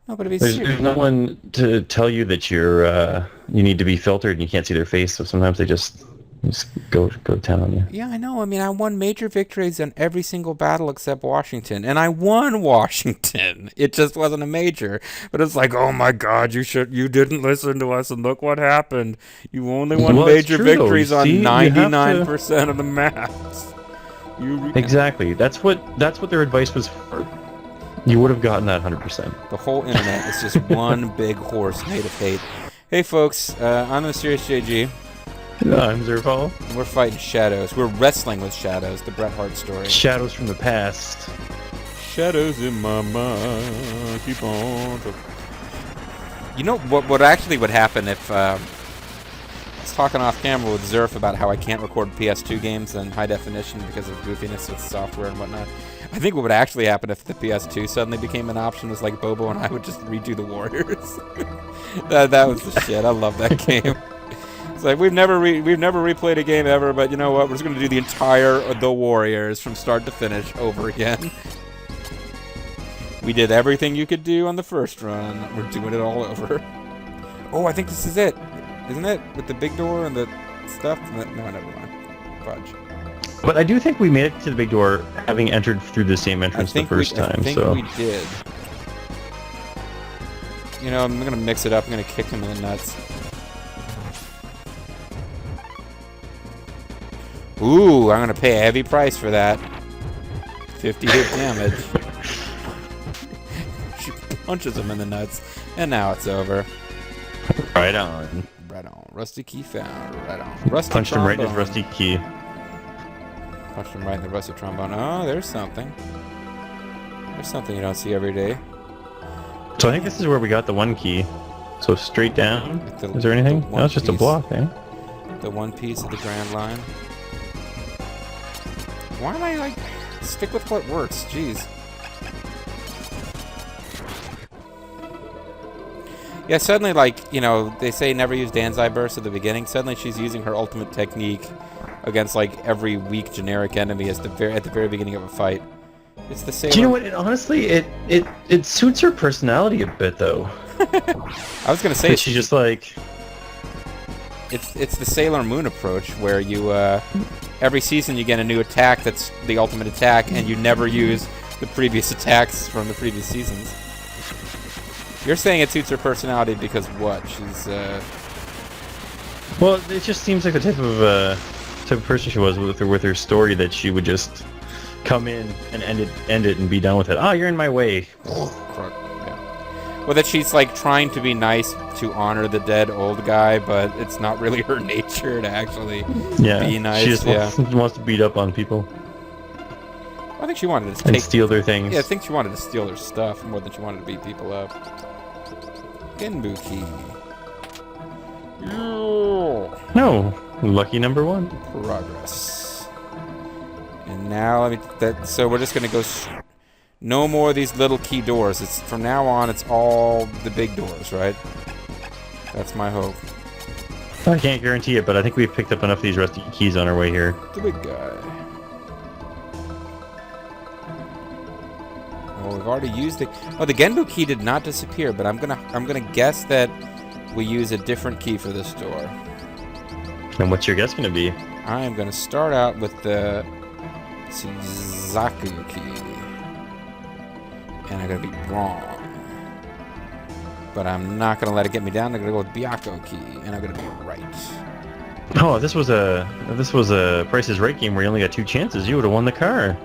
No, but if he's There's no one to tell you that you need to be filtered and you can't see their face. So sometimes they just go to town on you. yeah, I know. I mean, I won major victories in every single battle except Washington, and I won Washington. It just wasn't a major, but it's like, oh my God, you didn't listen to us, and look what happened. You only won Well, it's major true though. You victories on see, you have to 99% of the maps. exactly. That's what their advice was for. You would have gotten that 100%. The whole internet is just one big horse made of hate. Hey, folks, I'm the Serious JG. I'm Zerval. And we're fighting shadows. We're wrestling with shadows, the Bret Hart story. Shadows from the past. Shadows in my mind. Keep on. You know what actually would happen if I was talking off camera with Zerf about how I can't record PS2 games in high definition because of goofiness with software and whatnot. I think what would actually happen if the PS2 suddenly became an option was like Bobo and I would just redo the Warriors. that was the shit. I love that game. It's like we've never replayed a game ever, but you know what? We're just gonna do the entire The Warriors from start to finish over again. We did everything you could do on the first run. We're doing it all over. Oh, I think this is it, isn't it? With the big door and the stuff. No, never mind. Fudge. But I do think we made it to the big door having entered through the same entrance the first time. I think we did. You know, I'm gonna mix it up. I'm gonna kick him in the nuts. Ooh, I'm gonna pay a heavy price for that. 50 hit damage. She punches him in the nuts, and now it's over. Right on. Right on. Rusty key found. Right on. Rusty Punched him right in his trombone. rusty key. Punched him right in the rusty trombone. Oh, there's something. There's something you don't see every day. So I think this is where we got the one key. So straight down. The, Is there anything? the No, it's just a piece- block, eh? The one piece of the Grand Line. Why don't I, like, stick with what works? Jeez. Yeah, suddenly, like, you know, they say never use Danzai Burst at the beginning. Suddenly she's using her ultimate technique against, like, every weak generic enemy at the very beginning of a fight. It's the same. Do you know what? Honestly, it suits her personality a bit, though. I was gonna say That she's just like... it's the Sailor Moon approach where you every season you get a new attack that's the ultimate attack, and you never use the previous attacks from the previous seasons. You're saying it suits her personality because what? She's Well, it just seems like the type of person she was with her story, that she would just come in and end it and be done with it. Ah, you're in my way. crook. Yeah. Well, that she's like trying to be nice to honor the dead old guy, but it's not really her nature to actually be nice. She just wants to beat up on people I think she wanted to and take. steal their things. Yeah, I think she wanted to steal their stuff more than she wanted to beat people up. Genbu key. Yeah. No, lucky number one. Progress. And now so we're just gonna go. No more of these little key doors. It's from now on. It's all the big doors, right? That's my hope. I can't guarantee it, but I think we've picked up enough of these rusty keys on our way here. The big guy. Oh, we've already used it. Oh, the Genbu key did not disappear, but I'm gonna guess that we use a different key for this door. And what's your guess going to be? I am gonna start out with the Suzaku key, and I'm gonna be wrong. But I'm not gonna let it get me down. I'm gonna go with Byako key, and I'm gonna be right. Oh, if this was a Price is Right game where you only got 2 chances, you would have won the car.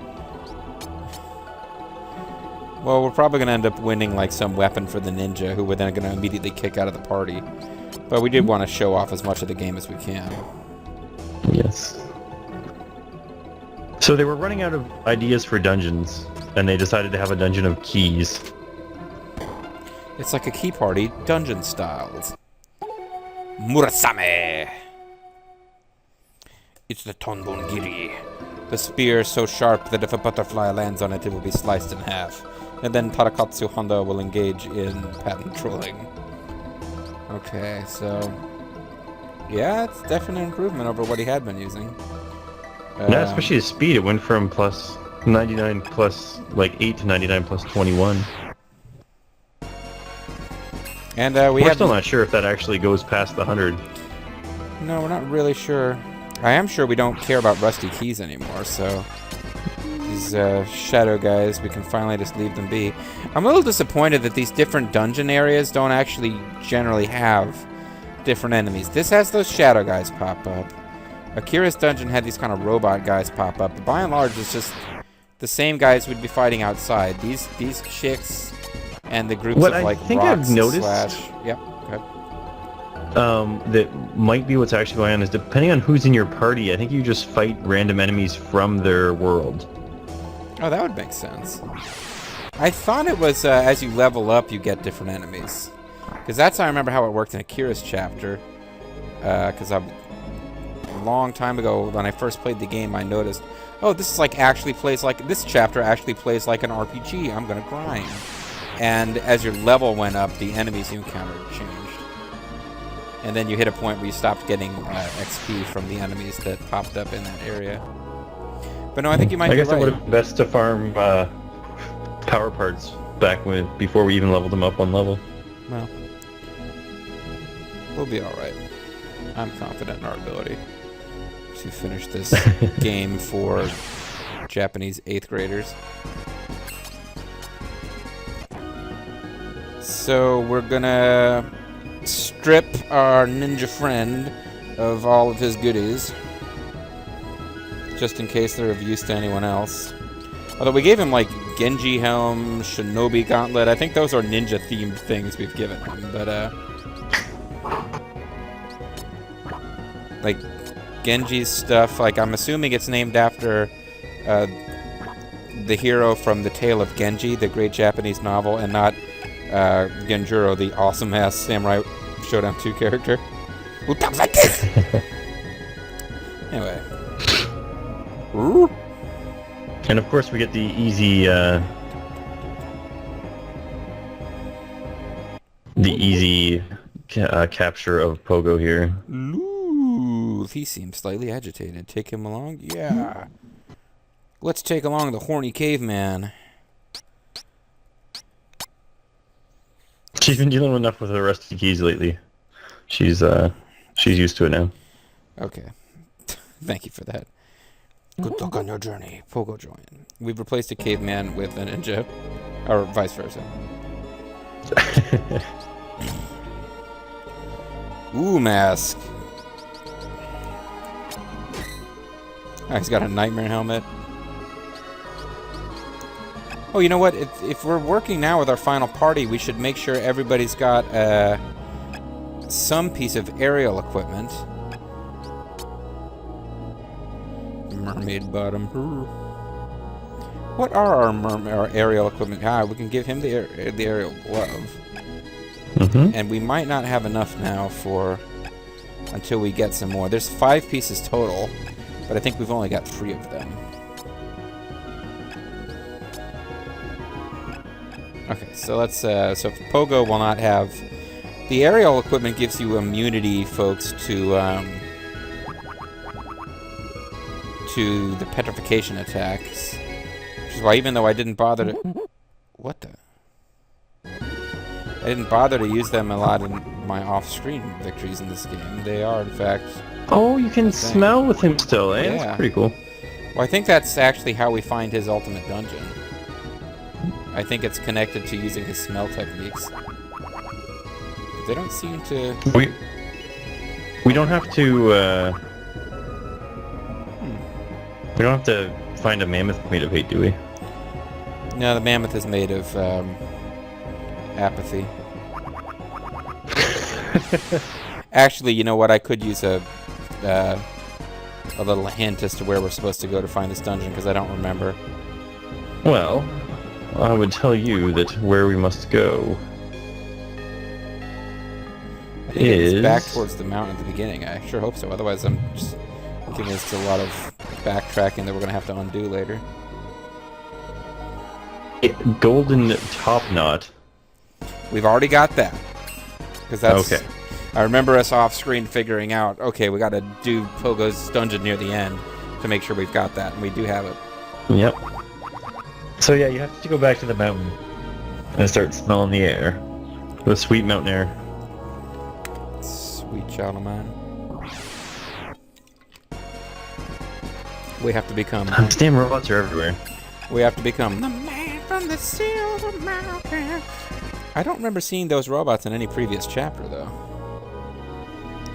Well, we're probably going to end up winning, like, some weapon for the ninja, who we're then going to immediately kick out of the party. But we did want to show off as much of the game as we can. Yes. So they were running out of ideas for dungeons, and they decided to have a dungeon of keys. It's like a key party, dungeon styles. Murasame! It's the Tonbongiri. The spear so sharp that if a butterfly lands on it, it will be sliced in half. And then Tarakatsu Honda will engage in patent trolling. Okay, so... yeah, it's definitely an improvement over what he had been using. Yeah, especially his speed. It went from plus 99 plus, like, 8 to 99 plus 21. And we're still not sure if that actually goes past the 100. No, we're not really sure. I am sure we don't care about rusty keys anymore, so these shadow guys, we can finally just leave them be. I'm a little disappointed that these different dungeon areas don't actually generally have different enemies. This has those shadow guys pop up. Akira's dungeon had these kind of robot guys pop up, but by and large it's just the same guys we'd be fighting outside. These chicks and the groups what of like I think rocks I've noticed, slash... Yep, go ahead. That might be what's actually going on is depending on who's in your party, I think you just fight random enemies from their world. Oh, that would make sense. I thought it was as you level up, you get different enemies. Because that's how I remember how it worked in Akira's chapter. Because a long time ago, when I first played the game, I noticed, oh, this is like actually plays like, this chapter actually plays like an RPG. I'm going to grind. And as your level went up, the enemies you encountered changed. And then you hit a point where you stopped getting XP from the enemies that popped up in that area. But no, I think you might be right. I guess it would have been best to farm power parts back before we even leveled them up one level. Well, we'll be alright. I'm confident in our ability to finish this game for Japanese 8th graders. So we're gonna strip our ninja friend of all of his goodies, just in case they're of use to anyone else. Although we gave him like Genji helm, Shinobi gauntlet. I think those are ninja themed things we've given him, but like Genji's stuff, like I'm assuming it's named after the hero from The Tale of Genji, the great Japanese novel, and not Genjuro, the awesome-ass Samurai Showdown 2 character. Who talks like this? Anyway. Ooh. And of course we get the easy capture of Pogo here. Ooh, he seems slightly agitated. Take him along? Yeah. Let's take along the horny caveman. She's been dealing enough with the rusty keys lately. She's used to it now. Okay. Thank you for that. Good luck on your journey. Pogo join. We've replaced a caveman with a ninja. Or vice versa. Ooh, mask. Oh, he's got a nightmare helmet. Oh, you know what? If we're working now with our final party, we should make sure everybody's got some piece of aerial equipment. Mermaid bottom. What are our aerial equipment? We can give him the aerial glove. Mm-hmm. And we might not have enough now until we get some more. There's 5 pieces total, but I think we've only got 3 of them. Okay, so let's so Pogo will not have the aerial equipment. Gives you immunity, folks, to the petrification attacks, which is why even though I didn't bother to I didn't bother to use them a lot in my off-screen victories in this game. They are, in fact... Oh, you can smell with him still, eh? Yeah. That's pretty cool. Well, I think that's actually how we find his ultimate dungeon. I think it's connected to using his smell techniques. They don't seem to... We don't have to, We don't have to find a mammoth made of hate, do we? No, the mammoth is made of, apathy. Actually, you know what? I could use a little hint as to where we're supposed to go to find this dungeon, because I don't remember. Well, I would tell you that where we must go it's back towards the mountain at the beginning. I sure hope so. Otherwise, I'm just giving us a lot of backtracking that we're going to have to undo later. Golden top knot. We've already got that. Because that's... Okay. I remember us off-screen figuring out, okay, we got to do Pogo's dungeon near the end to make sure we've got that, and we do have it. Yep. So yeah, you have to go back to the mountain and start smelling the air. The sweet mountain air. Sweet child of mine. We have to become... These damn robots are everywhere. We have to become the man from the Silver Mountain. I don't remember seeing those robots in any previous chapter, though.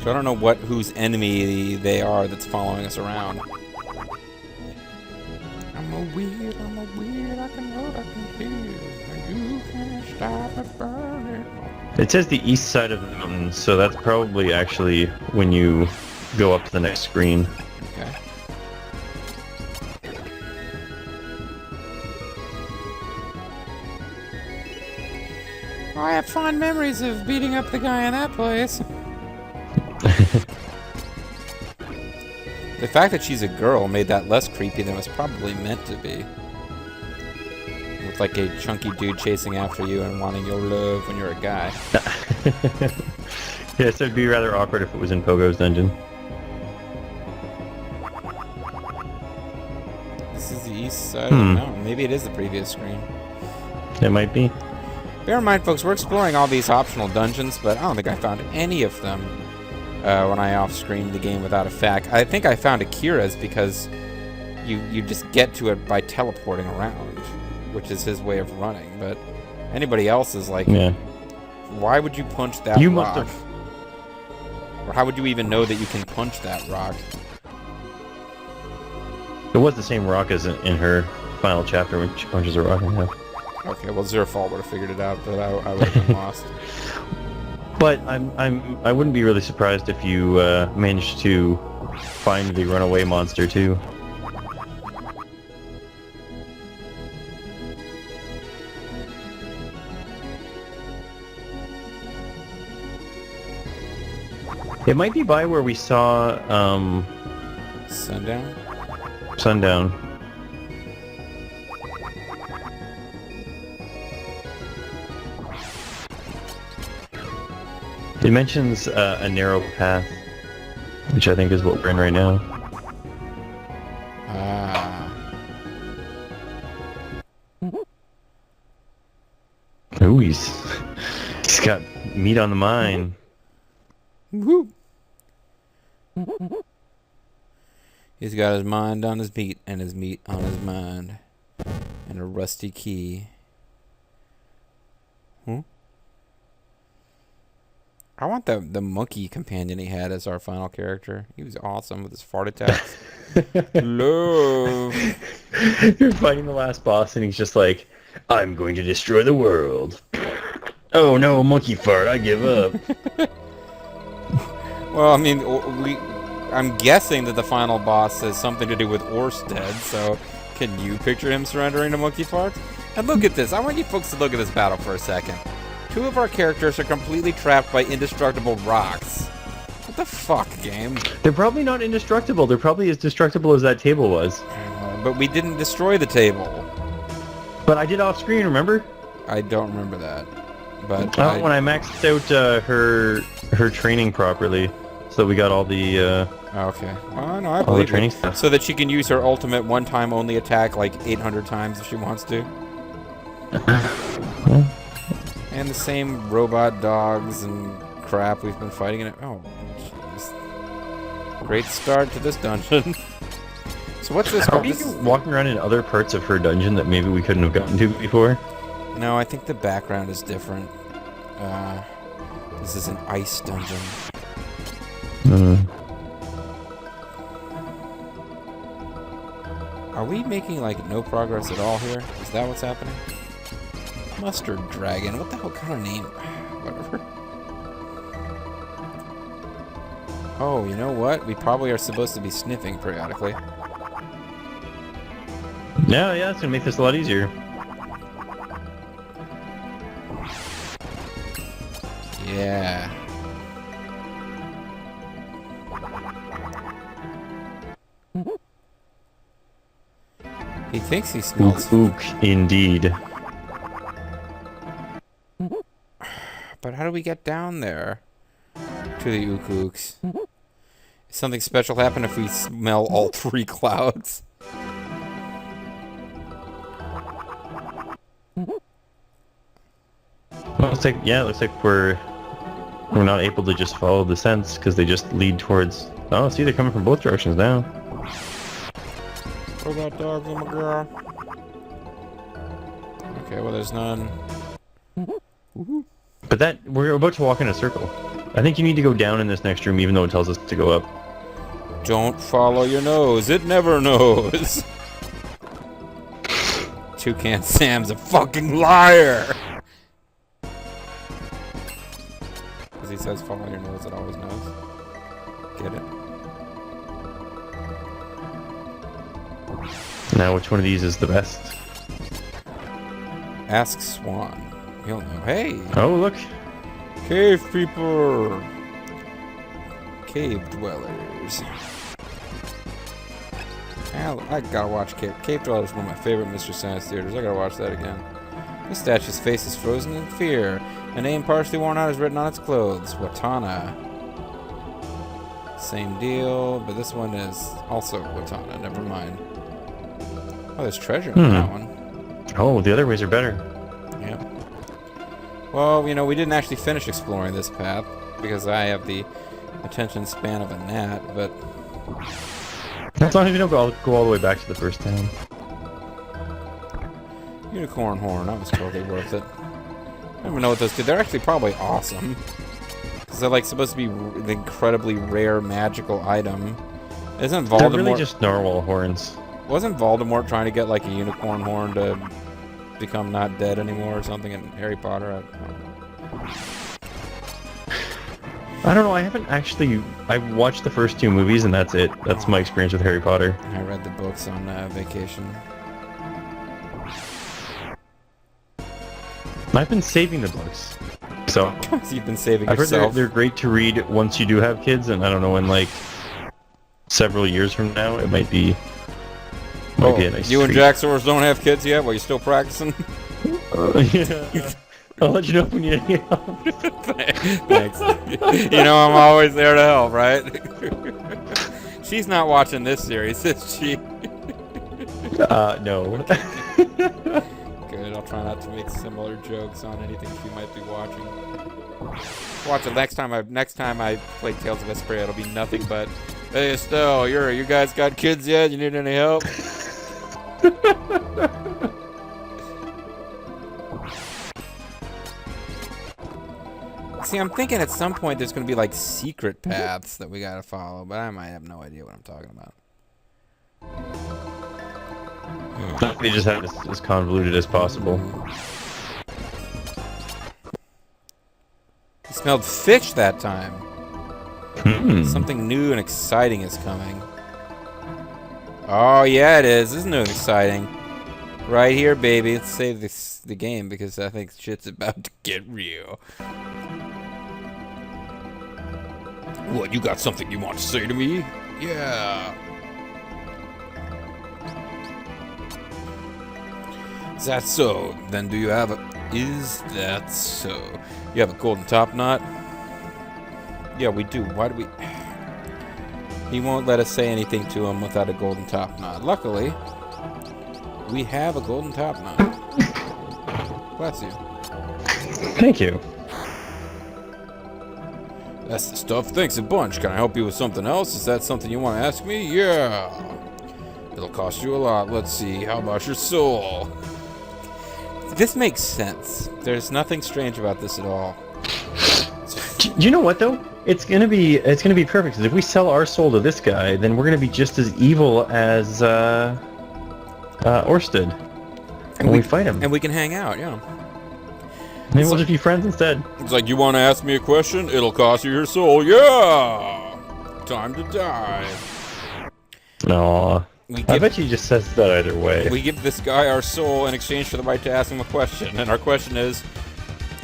So I don't know whose enemy they are that's following us around. I'm a weird, I can roll, I can feel, and you can't stop me burning. It says the east side of the mountain, so that's probably actually when you go up to the next screen. Okay. I have fond memories of beating up the guy in that place. The fact that she's a girl made that less creepy than it was probably meant to be. With like a chunky dude chasing after you and wanting your love when you're a guy. Yes, it'd be rather awkward if it was in Pogo's dungeon. This is the east side of the mountain. Maybe it is the previous screen. It might be. Bear in mind, folks, we're exploring all these optional dungeons, but I don't think I found any of them when I off-screened the game without a fact. I think I found Akira's because you just get to it by teleporting around, which is his way of running. But anybody else is like, why would you punch that rock? Must have. Or how would you even know that you can punch that rock? It was the same rock as in her final chapter when she punches a rock in half. Okay, well, Zerfall would have figured it out, but I would have been lost. But I wouldn't be really surprised if you managed to find the runaway monster too. It might be by where we saw Sundown? Sundown. It mentions a narrow path, which I think is what we're in right now. Ah. Ooh, he's got meat on the mind. Woo. He's got his mind on his meat and his meat on his mind. And a rusty key. I want the monkey companion he had as our final character. He was awesome with his fart attacks. Love. You're fighting the last boss and he's just like, I'm going to destroy the world. Oh no, monkey fart, I give up. Well, I mean, I'm guessing that the final boss has something to do with Oersted, so can you picture him surrendering to monkey farts? And look at this. I want you folks to look at this battle for a second. Two of our characters are completely trapped by indestructible rocks. What the fuck, game? They're probably not indestructible. They're probably as destructible as that table was. But we didn't destroy the table. But I did off screen, remember? I don't remember that. But when I maxed out her training properly, so we got all the okay. Oh no, I believe training it. stuff. So that she can use her ultimate one-time only attack like 800 times if she wants to. And the same robot dogs and crap we've been fighting in it. Oh, jeez. Great start to this dungeon. So what's this? Are we walking around in other parts of her dungeon that maybe we couldn't have gotten to before? No, I think the background is different. This is an ice dungeon. Are we making like no progress at all here? Is that what's happening? Mustard Dragon. What the hell kind of name? Whatever. Oh, you know what? We probably are supposed to be sniffing periodically. Yeah, it's gonna make this a lot easier. Yeah. He thinks he smells. Ook, indeed. But how do we get down there? To the Ook-Ooks. Is something special happen if we smell all three clouds? Well, looks like we're not able to just follow the scents because they just lead towards. Oh, see, they're coming from both directions now. What about dogs on my girl? Okay, well, there's none. But we're about to walk in a circle. I think you need to go down in this next room, even though it tells us to go up. Don't follow your nose. It never knows. Toucan Sam's a fucking liar. Because he says follow your nose, it always knows. Get it? Now, which one of these is the best? Ask Swan. He'll know. Hey! Oh, look. Cave people! Cave dwellers. I gotta watch Cave Dwellers is one of my favorite Mystery Science Theaters. I gotta watch that again. This statue's face is frozen in fear. A name partially worn out is written on its clothes. Watana. Same deal, but this one is also Watana. Never mind. Oh, there's treasure in that one. Oh, the other ways are better. Yep. Well, you know, we didn't actually finish exploring this path because I have the attention span of a gnat, but... As long as we don't go all the way back to the first town. Unicorn horn, that was totally worth it. I don't even know what those do. They're actually probably awesome. Because they're like supposed to be the incredibly rare magical item. Isn't Voldemort... They're really just narwhal horns. Wasn't Voldemort trying to get like a unicorn horn to become not dead anymore or something in Harry Potter? I don't know, I haven't actually... I watched the first 2 movies and that's it. That's my experience with Harry Potter. I read the books on vacation. I've been saving the books. So, You've been saving I've yourself. heard they're great to read once you do have kids, and I don't know, in like several years from now, it might be a nice You and treat. Jack Soros don't have kids yet? Well, you still practicing? Yeah. I'll let you know if we need any help. Thanks. You know I'm always there to help, right? She's not watching this series, is she? No. Good, I'll try not to make similar jokes on anything she might be watching. Watch it next time I play Tales of Vesperia, it'll be nothing but, hey Estelle, you guys got kids yet? You need any help? See, I'm thinking at some point there's going to be like secret paths that we got to follow, but I might have no idea what I'm talking about. They just have it as convoluted as possible. I smelled fish that time. Hmm. Something new and exciting is coming. Oh yeah, it is. This is new and exciting. Right here, baby. Let's save the game because I think shit's about to get real. What, you got something you want to say to me? Yeah. Is that so? Then do you have a... Is that so? You have a golden top knot? Yeah, we do. Why do we... He won't let us say anything to him without a golden top knot. Luckily, we have a golden top knot. Bless you. Thank you. That's the stuff. Thanks a bunch. Can I help you with something else? Is that something you want to ask me? Yeah. It'll cost you a lot. Let's see. How about your soul? This makes sense. There's nothing strange about this at all. Do you know what though? It's gonna be perfect. Because if we sell our soul to this guy, then we're gonna be just as evil as Oersted when we fight him. And we can hang out, yeah. Maybe we'll just be friends instead. It's like, you want to ask me a question? It'll cost you your soul. Yeah! Time to die. Aw. I bet he just says that either way. We give this guy our soul in exchange for the right to ask him a question. And our question is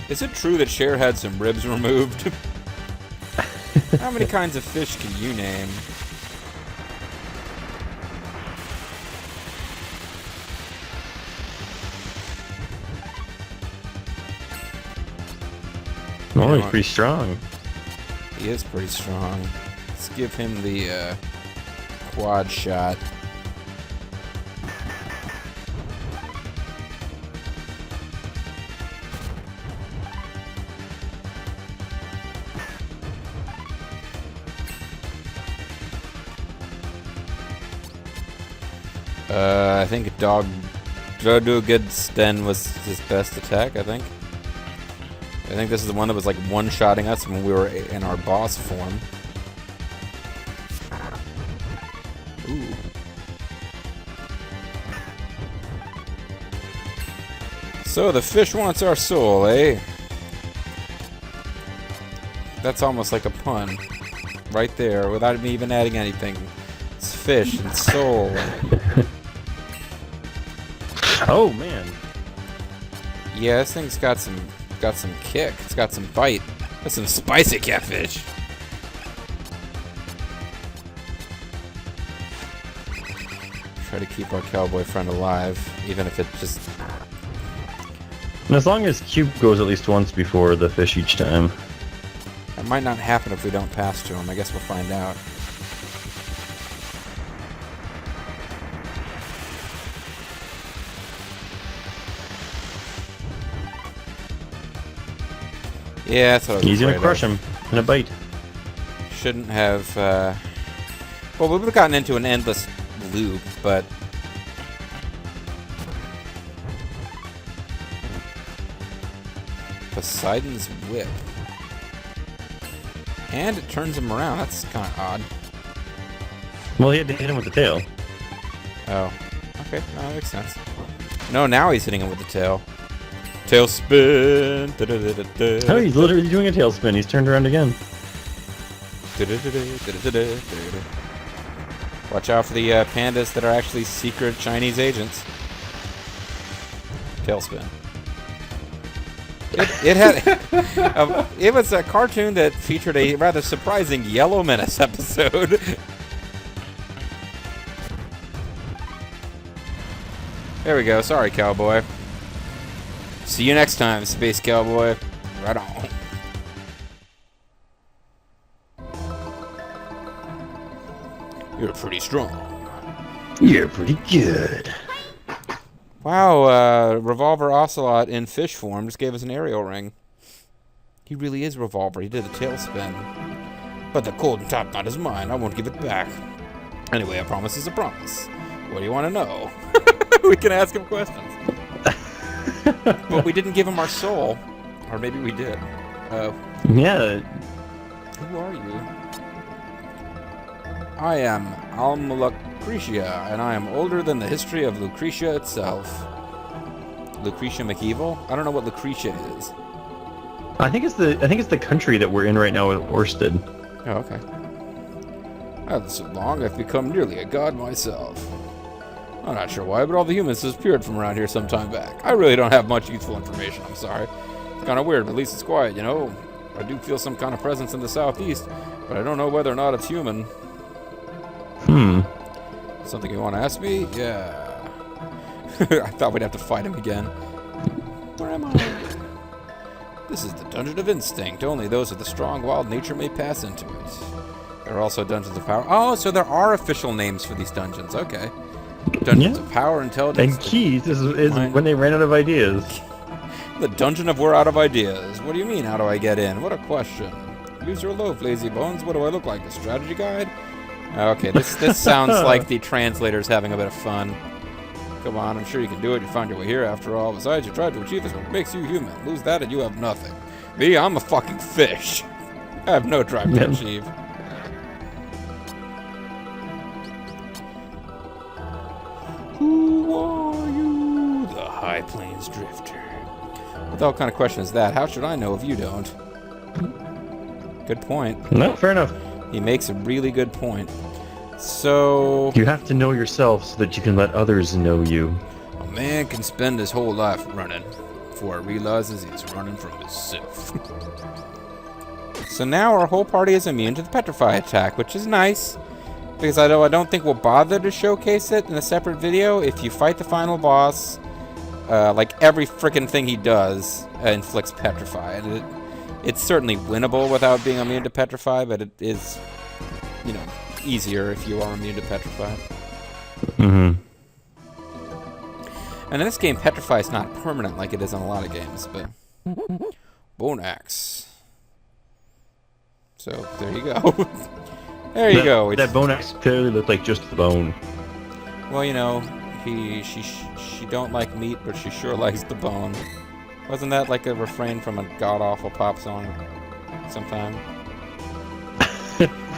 it true that Cher had some ribs removed? How many kinds of fish can you name? Oh, he's pretty strong. He is pretty strong. Let's give him the quad shot. I think Oersted was his best attack, I think. I think this is the one that was like one-shotting us when we were in our boss form. Ooh. So the fish wants our soul, eh? That's almost like a pun. Right there, without me even adding anything. It's fish and soul. Oh man. Yeah, this thing's got some kick. It's got some bite. That's some spicy catfish. Try to keep our cowboy friend alive, even if it just... And as long as Cube goes at least once before the fish each time. That might not happen if we don't pass to him. I guess we'll find out. Yeah, that's what I was He's gonna afraid crush of. him in a bite. Shouldn't have, well, we would have gotten into an endless loop, but... Poseidon's Whip. And it turns him around. That's kind of odd. Well, he had to hit him with the tail. Oh. Okay, no, that makes sense. No, now he's hitting him with the tail. Tailspin! Oh, he's literally doing a tailspin. He's turned around again. Watch out for the pandas that are actually secret Chinese agents. Tailspin. It had it was a cartoon that featured a rather surprising Yellow Menace episode. There we go. Sorry, cowboy. See you next time, Space Cowboy. Right on. You're pretty strong. You're pretty good. Wow, Revolver Ocelot in fish form just gave us an aerial ring. He really is Revolver. He did a tailspin. But the golden top knot is mine. I won't give it back. Anyway, a promise is a promise. What do you want to know? We can ask him questions. But we didn't give him our soul. Or maybe we did. Yeah. Who are you? I am Lucretia, and I am older than the history of Lucretia itself. Lucretia McEvil? I don't know what Lucretia is. I think it's the country that we're in right now with Oersted. Oh, okay. After so long, I've become nearly a god myself. I'm not sure why, but all the humans disappeared from around here some time back. I really don't have much useful information, I'm sorry. It's kind of weird, but at least it's quiet, you know? I do feel some kind of presence in the southeast, but I don't know whether or not it's human. Something you want to ask me? Yeah. I thought we'd have to fight him again. Where am I? This is the Dungeon of Instinct. Only those with a strong, wild nature may pass into it. There are also Dungeons of Power. Oh, so there are official names for these dungeons. Okay. Dungeons of Power, Intelligence. And Keys is when they ran out of ideas. The Dungeon of We're Out of Ideas. What do you mean, how do I get in? What a question. Use your loaf, lazy bones. What do I look like, a strategy guide? Okay, this sounds like the translator's having a bit of fun. Come on, I'm sure you can do it. You found your way here after all. Besides, you tried to achieve this, what makes you human. Lose that and you have nothing. Me, I'm a fucking fish. I have no drive to achieve. Who are you? The High Plains Drifter. What the hell kind of question is that? How should I know if you don't? Good point. No, fair enough. He makes a really good point. So... You have to know yourself so that you can let others know you. A man can spend his whole life running before he realizes he's running from himself. So now our whole party is immune to the Petrify attack, which is nice. Because I don't think we'll bother to showcase it in a separate video. If you fight the final boss, like every freaking thing he does inflicts Petrify. And it's certainly winnable without being immune to Petrify, but it is, you know, easier if you are immune to Petrify. Mm-hmm. And in this game, Petrify is not permanent like it is in a lot of games, but... Bone Axe. So, there you go. There you go. That bone axe clearly looked like just the bone. Well, you know, RP. She don't like meat, but she sure likes the bone. Wasn't that like a refrain from a god-awful pop song sometime?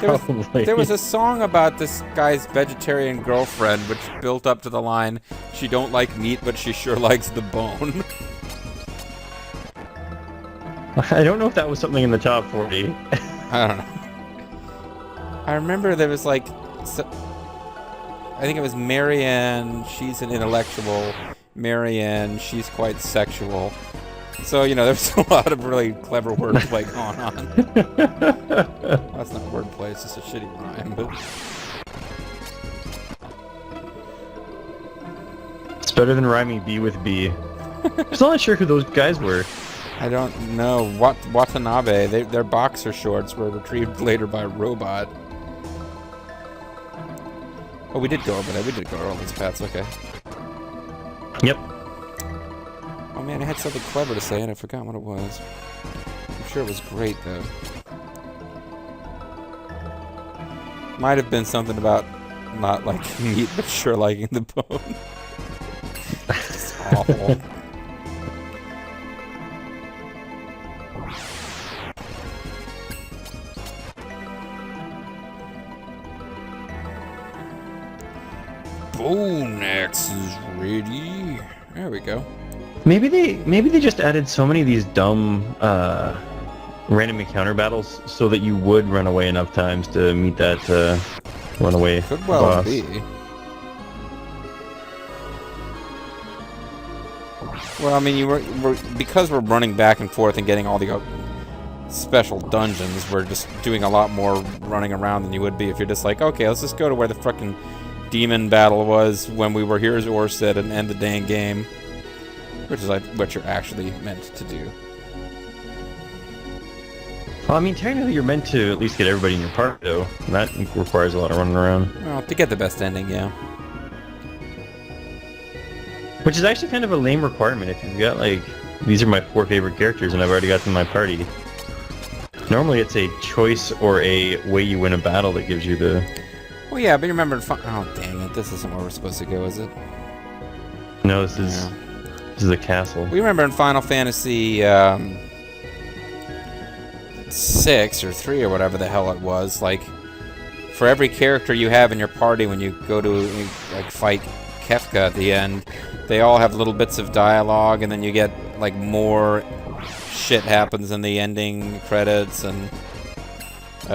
There was a song about this guy's vegetarian girlfriend, which built up to the line, "She don't like meat, but she sure likes the bone." I don't know if that was something in the top 40. I don't know. I remember there was like, I think it was Marianne, she's an intellectual. Marianne, she's quite sexual. So, you know, there's a lot of really clever wordplay going on. Well, that's not wordplay, it's just a shitty rhyme, but... It's better than rhyming B with B. I'm still not sure who those guys were. I don't know. Watanabe, their boxer shorts were retrieved later by a robot. Oh, we did go over that. We did go over all those paths, okay. Yep. Oh man, I had something clever to say and I forgot what it was. I'm sure it was great, though. Might have been something about not liking meat, but sure liking the bone. It's awful. Bone axe is ready. There we go. Maybe they just added so many of these dumb random encounter battles so that you would run away enough times to meet that runaway Could well boss. be. Well, I mean, because we're running back and forth and getting all the special dungeons, we're just doing a lot more running around than you would be if you're just like, okay, let's just go to where the frickin' demon battle was when we were here as Oersted and end the dang game. Which is like what you're actually meant to do. Well, I mean, technically you're meant to at least get everybody in your party, though. And that requires a lot of running around. Well, to get the best ending, yeah. Which is actually kind of a lame requirement if you've got, like, these are my 4 favorite characters and I've already got them in my party. Normally it's a choice or a way you win a battle that gives you the... Well, yeah, but you remember... Oh, dang it. This isn't where we're supposed to go, is it? No, this is... Yeah. This is a castle. We remember in Final Fantasy 6 or 3 or whatever the hell it was, like, for every character you have in your party when you go to, like, fight Kefka at the end, they all have little bits of dialogue, and then you get, like, more shit happens in the ending credits, and...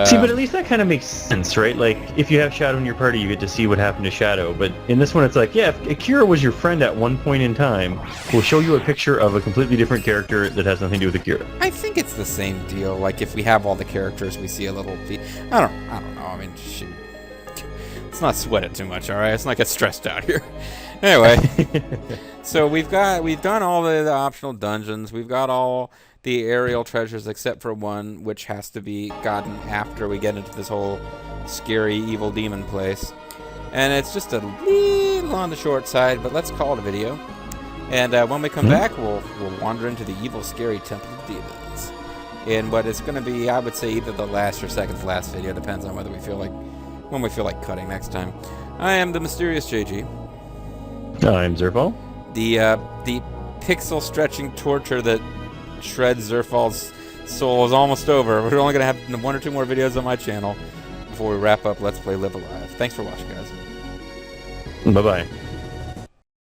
See, but at least that kind of makes sense, right? Like, if you have Shadow in your party, you get to see what happened to Shadow. But in this one, it's like, yeah, if Akira was your friend at one point in time, we'll show you a picture of a completely different character that has nothing to do with Akira. I think it's the same deal. Like, if we have all the characters, we see a little... I don't know. I mean, shoot. Let's not sweat it too much, all right? Let's not get stressed out here. Anyway. So we've done all the optional dungeons. We've got all... the aerial treasures, except for one, which has to be gotten after we get into this whole scary evil demon place. And it's just a little on the short side, but let's call it a video. And when we come back, we'll wander into the evil, scary Temple of Demons. In what is going to be, I would say, either the last or second to last video. Depends on whether we feel like, when we feel like cutting next time. I am the Mysterious JG. I'm Zerfall. The pixel stretching torture that shreds Zerfall's soul is almost over. We're only going to have 1 or 2 more videos on my channel before we wrap up Let's Play Live Alive. Thanks for watching, guys. Bye-bye.